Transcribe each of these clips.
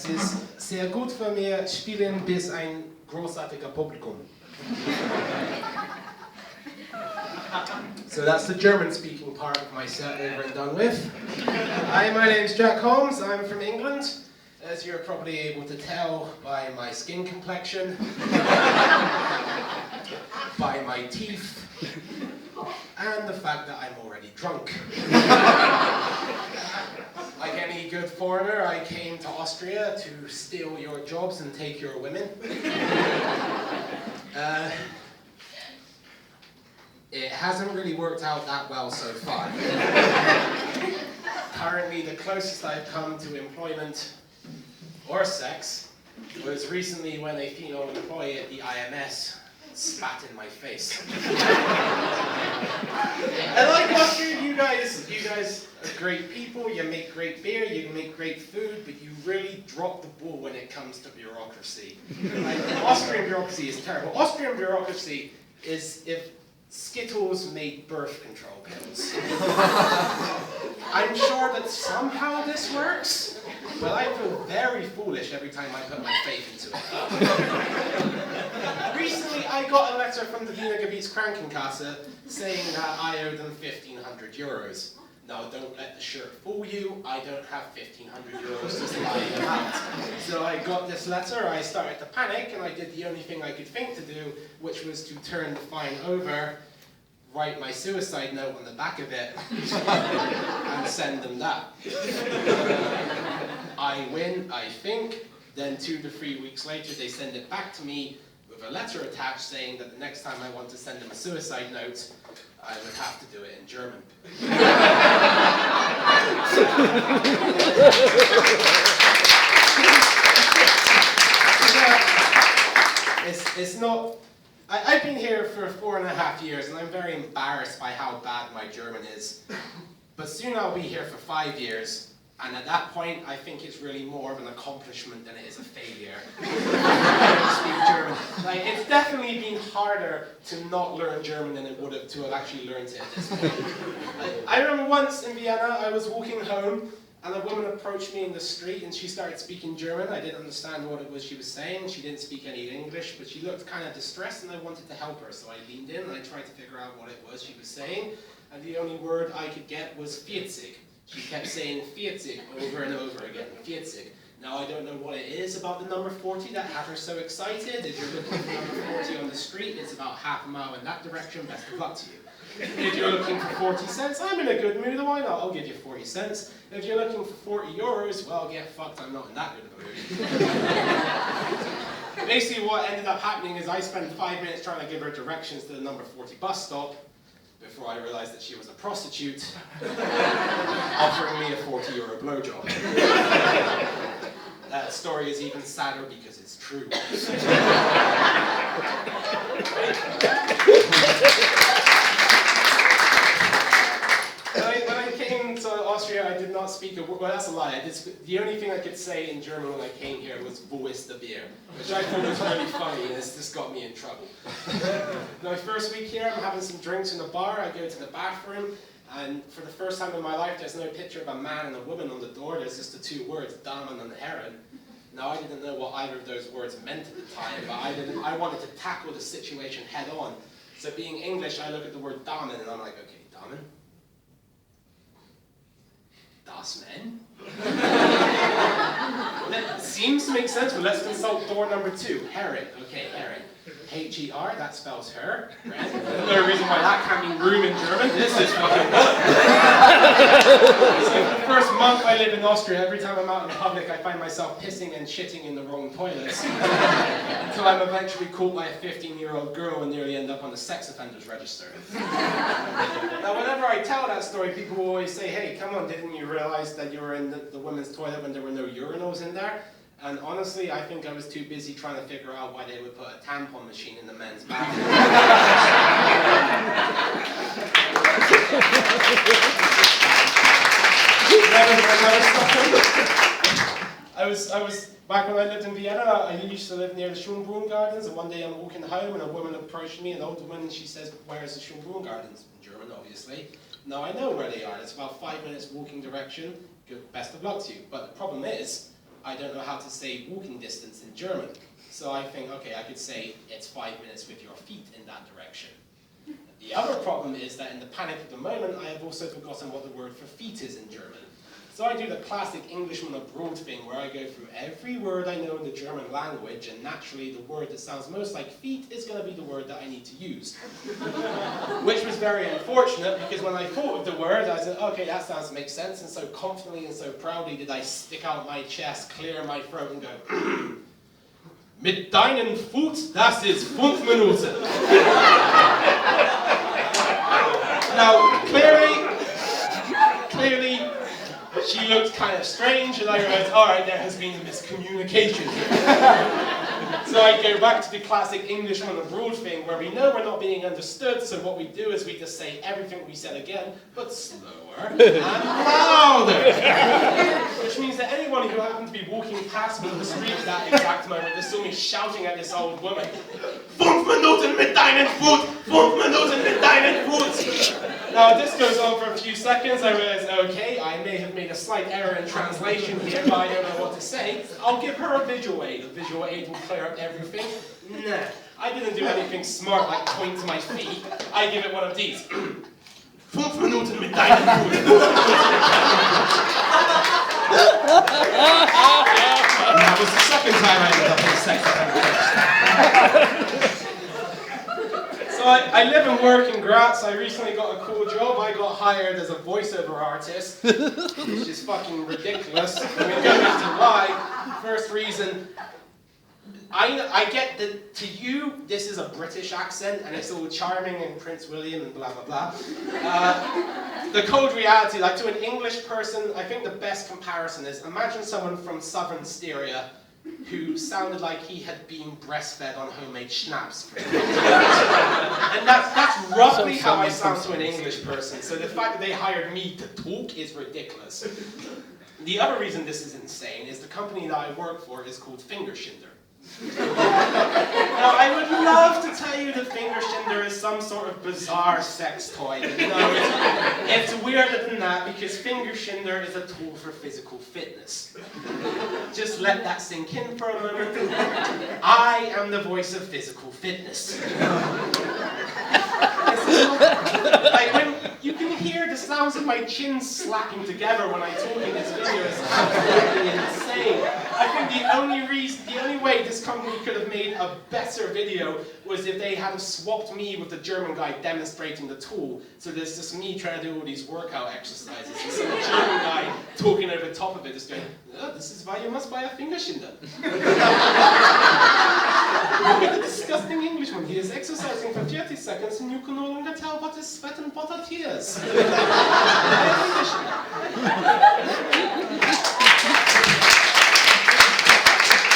Es ist sehr gut für mich spielen bis ein großartiger Publikum. So that's the German-speaking part of my set over and done with. Hi, my name's Jack Holmes. I'm from England. As you're probably able to tell by my skin complexion, by my teeth, and the fact that I'm already drunk. Like any good foreigner, I came to Austria to steal your jobs and take your women. It hasn't really worked out that well so far. Currently, the closest I've come to employment or sex was recently when a female employee at the IMS spat in my face. I like Austria, you guys are great people, you make great beer, you make great food, but you really drop the ball when it comes to bureaucracy. Like, Austrian bureaucracy is terrible. Austrian bureaucracy is if Skittles made birth control pills. I'm sure that somehow this works, but I feel very foolish every time I put my faith into it. Recently, I got a letter from the Vienna Krankenkasse saying that I owe them 1,500 euros. Now, don't let the shirt fool you, I don't have 1,500 euros just lying about. So I got this letter, I started to panic, and I did the only thing I could think to do, which was to turn the fine over, write my suicide note on the back of it, and send them that. I win, I think, then 2 to 3 weeks later they send it back to me with a letter attached saying that the next time I want to send them a suicide note, I would have to do it in German. It's not... I've been here for 4.5 years and I'm very embarrassed by how bad my German is. But soon I'll be here for 5 years, and at that point I think it's really more of an accomplishment than it is a failure. to speak German. Like, it's definitely been harder to not learn German than it would have to have actually learned it at this point. I remember once in Vienna I was walking home and a woman approached me in the street and she started speaking German. I didn't understand what it was she was saying. She didn't speak any English, but she looked kind of distressed and I wanted to help her. So I leaned in and I tried to figure out what it was she was saying. And the only word I could get was 40. She kept saying 40 over and over again, 40. Now I don't know what it is about the number 40 that had her so excited. If you're looking for number 40 on the street, it's about half a mile in that direction. Best of luck to you. If you're looking for 40 cents, I'm in a good mood, why not? I'll give you 40 cents. If you're looking for 40 euros, well, get fucked, I'm not in that good of a mood. Basically what ended up happening is I spent 5 minutes trying to give her directions to the number 40 bus stop before I realized that she was a prostitute offering me a 40 euro blowjob. That story is even sadder because it's true. When I came to Austria, I did not speak a word. Well, that's a lie. The only thing I could say in German when I came here was "Wo ist the beer?" which I thought was really funny, and this just got me in trouble. My first week here, I'm having some drinks in a bar. I go to the bathroom, and for the first time in my life, there's no picture of a man and a woman on the door. There's just the 2 words, Damen and Herren. Now, I didn't know what either of those words meant at the time, but I wanted to tackle the situation head on. So being English, I look at the word Damen, and I'm like, okay, Damen? Das Men? That seems to make sense, but let's consult door number 2, Herren. Okay, Herren. H-E-R, that spells her. There's no reason why that can't mean room in German. This is fucking So for the first month I live in Austria, every time I'm out in public I find myself pissing and shitting in the wrong toilets. Until I'm eventually caught by a 15-year-old girl and nearly end up on the sex offenders register. Now whenever I tell that story, people will always say, hey, come on, didn't you realize that you were in the women's toilet when there were no urinals in there? And honestly, I think I was too busy trying to figure out why they would put a tampon machine in the men's bathroom. I was back when I lived in Vienna. I used to live near the Schönbrunn Gardens, and one day I'm walking home and a woman approached me, an old woman, and she says, "Where's the Schönbrunn Gardens?" In German, obviously. Now I know where they are. It's about 5 minutes walking direction. Good, best of luck to you. But the problem is, I don't know how to say walking distance in German. So I think, okay, I could say it's 5 minutes with your feet in that direction. The other problem is that in the panic of the moment, I have also forgotten what the word for feet is in German. So I do the classic Englishman abroad thing where I go through every word I know in the German language, and naturally the word that sounds most like feet is going to be the word that I need to use. Which was very unfortunate, because when I thought of the word, I said, okay, that sounds to make sense, and so confidently and so proudly did I stick out my chest, clear my throat, and go, mit deinen Fuß, das ist 5 Minuten. Now, clearly, she looked kind of strange, and I realized, all right, there has been a miscommunication here. So I go back to the classic Englishman abroad thing, where we know we're not being understood, so what we do is we just say everything we said again, but slower and louder. Which means that anyone who happened to be walking past me on the street at that exact moment just saw me shouting at this old woman, 5 Minuten mit deinen Fuß! 5 Minuten mit deinen Fuß! Now, this goes on for a few seconds. I realize, okay, I may have made a slight error in translation here, but I don't know what to say. I'll give her a visual aid. A visual aid will clear up everything. Nah, I didn't do anything smart like point to my feet. I give it one of these. 5 Minuten mit deinen Fuß. That was the second time I ended up in a sex. So I live and work in Graz. I recently got a cool job. I got hired as a voiceover artist, which is fucking ridiculous. I'm going to go into why. First reason, I get that to you, this is a British accent, and it's all charming and Prince William and blah, blah, blah. The cold reality, like to an English person, I think the best comparison is, imagine someone from southern Styria who sounded like he had been breastfed on homemade schnapps. And that's roughly how I sound to an English person, so the fact that they hired me to talk is ridiculous. The other reason this is insane is the company that I work for is called Fingerschinder. Now, I would love to tell you that Fingerschinder is some sort of bizarre sex toy. No, it's weirder than that, because Fingerschinder is a tool for physical fitness. Just let that sink in for a moment. I am the voice of physical fitness. Like when you can hear the sounds of my chin slapping together when I talk in this video is absolutely insane. I think the only way this company could have made a better video was if they had swapped me with the German guy demonstrating the tool. So there's just me trying to do all these workout exercises, and some German guy talking over the top of it, just going, oh, this is why you must buy a Fingerschinder. Look at the disgusting Englishman. He is exercising for 30 seconds and you can no longer tell what is sweat and what are tears.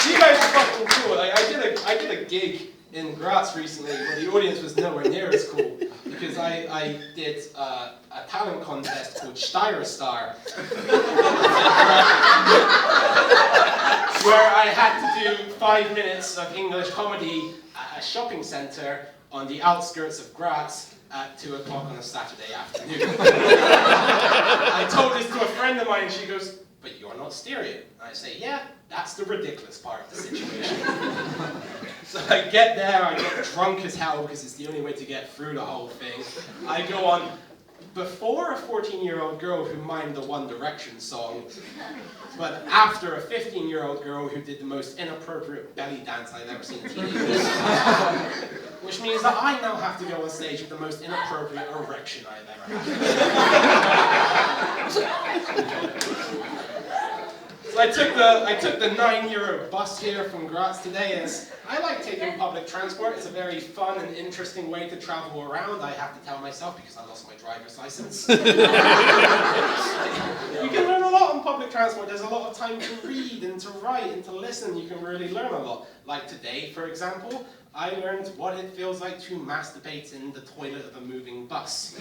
You guys are fucking cool. I did a gig in Graz recently where the audience was nowhere near as cool, because I did a talent contest called Steyr Star, where I had to do 5 minutes of English comedy at a shopping centre on the outskirts of Graz at 2 o'clock on a Saturday afternoon. I told this to a friend of mine, and she goes, but you're not Styrian. And I say, yeah, that's the ridiculous part of the situation. So I get there, I get drunk as hell, because it's the only way to get through the whole thing. I go on, before a 14-year-old girl who mimed the One Direction song, but after a 15-year-old girl who did the most inappropriate belly dance I've ever seen in TV. Which means that I now have to go on stage with the most inappropriate erection I've ever had. So I took the €9 bus here from Graz today, and I like taking public transport. It's a very fun and interesting way to travel around, I have to tell myself, because I lost my driver's license. You can learn a lot on public transport. There's a lot of time to read and to write and to listen. You can really learn a lot. Like today, for example, I learned what it feels like to masturbate in the toilet of a moving bus.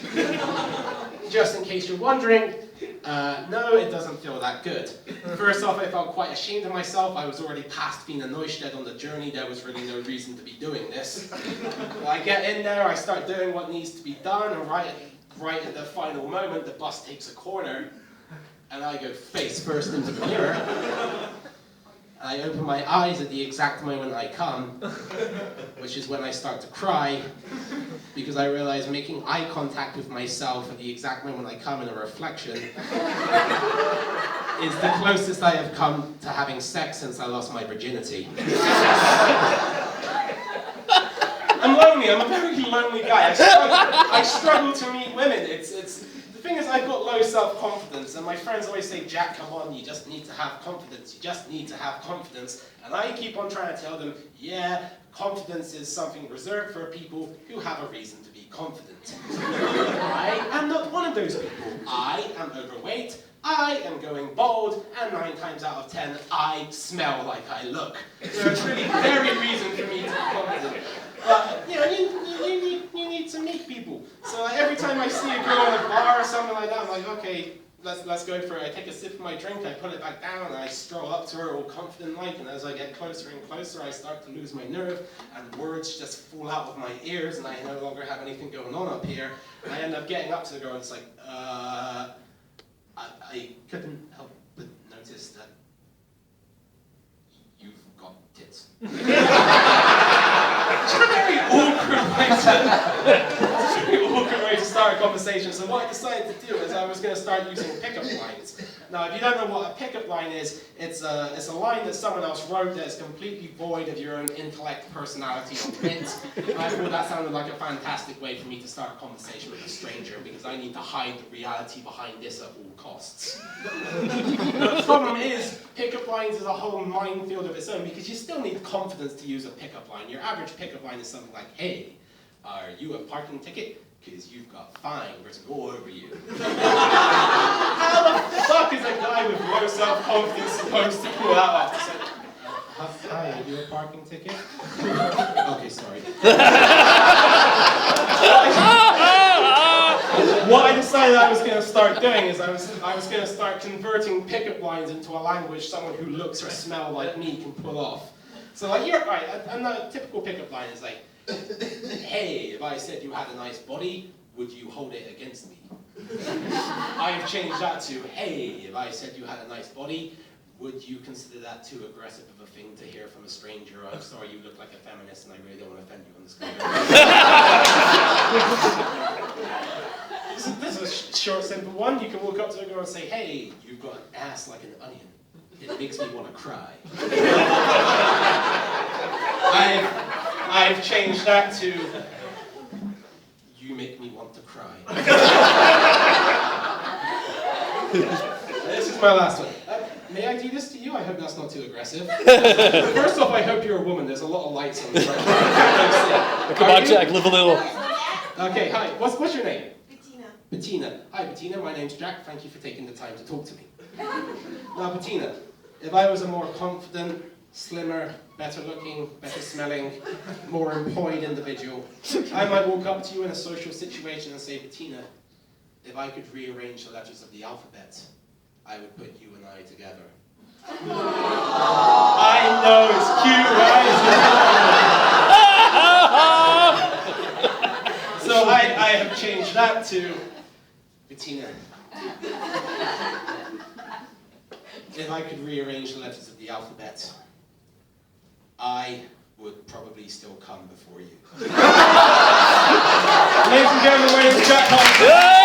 Just in case you're wondering, no, it doesn't feel that good. First off, I felt quite ashamed of myself. I was already past Vienna Neustadt on the journey. There was really no reason to be doing this. Well, I get in there, I start doing what needs to be done, and right at the final moment, the bus takes a corner, and I go face first into the mirror. I open my eyes at the exact moment I come, which is when I start to cry, because I realize making eye contact with myself at the exact moment I come in a reflection is the closest I have come to having sex since I lost my virginity. I'm lonely, I'm a very lonely guy. I struggle to meet women. The thing is, I've got low self-confidence, and my friends always say, Jack, come on, you just need to have confidence, you just need to have confidence. And I keep on trying to tell them, yeah, confidence is something reserved for people who have a reason to be confident. I am not one of those people. I am overweight, I am going bald, and 9 times out of 10, I smell like I look. So it's really very reason for me to be confident. But, you know, you need to meet people. So like, every time I see a girl in a bar or something like that, I'm like, okay, let's go for it. I take a sip of my drink, I put it back down, and I stroll up to her all confident like, and as I get closer and closer, I start to lose my nerve, and words just fall out of my ears, and I no longer have anything going on up here. And I end up getting up to the girl, and it's like, I couldn't help but notice that you've got tits. It's a very awkward way to start a conversation. So what I decided to do is I was going to start using pickup lines. Now, if you don't know what a pickup line is, it's a line that someone else wrote that is completely void of your own intellect, personality, or wit. And I thought that sounded like a fantastic way for me to start a conversation with a stranger, because I need to hide the reality behind this at all costs. The problem is, pickup lines is a whole minefield of its own, because you still need confidence to use a pickup line. Your average pickup line is something like, hey, are you a parking ticket? Because you've got fine written all over you. How the fuck is a guy with low self-confidence supposed to pull that off? So, hi, are you a parking ticket? Okay, sorry. What I decided I was going to start doing is I was going to start converting pickup lines into a language someone who looks or smells like me can pull off. So like, you're right, and the typical pickup line is like, hey, if I said you had a nice body, would you hold it against me? I've changed that to, hey, if I said you had a nice body, would you consider that too aggressive of a thing to hear from a stranger? I'm sorry, you look like a feminist and I really don't want to offend you on this conversation. This is a short, simple one. You can walk up to a girl and say, hey, you've got an ass like an onion. It makes me want to cry. I've changed that to, you make me want to cry. This is my last one. May I do this to you? I hope that's not too aggressive. First off, I hope you're a woman. There's a lot of lights on the front. Come on, Jack, live a little. Okay, hi. What's your name? Bettina. Bettina. Hi, Bettina. My name's Jack. Thank you for taking the time to talk to me. Now, Bettina, if I was a more confident, slimmer, better looking, better smelling, more employed individual, I might walk up to you in a social situation and say, Bettina, if I could rearrange the letters of the alphabet, I would put you and I together. I know, it's cute, right? So I have changed that to, Bettina, if I could rearrange the letters of the alphabet, I would probably still come before you. Ladies and gentlemen, my name is Jack Holmes.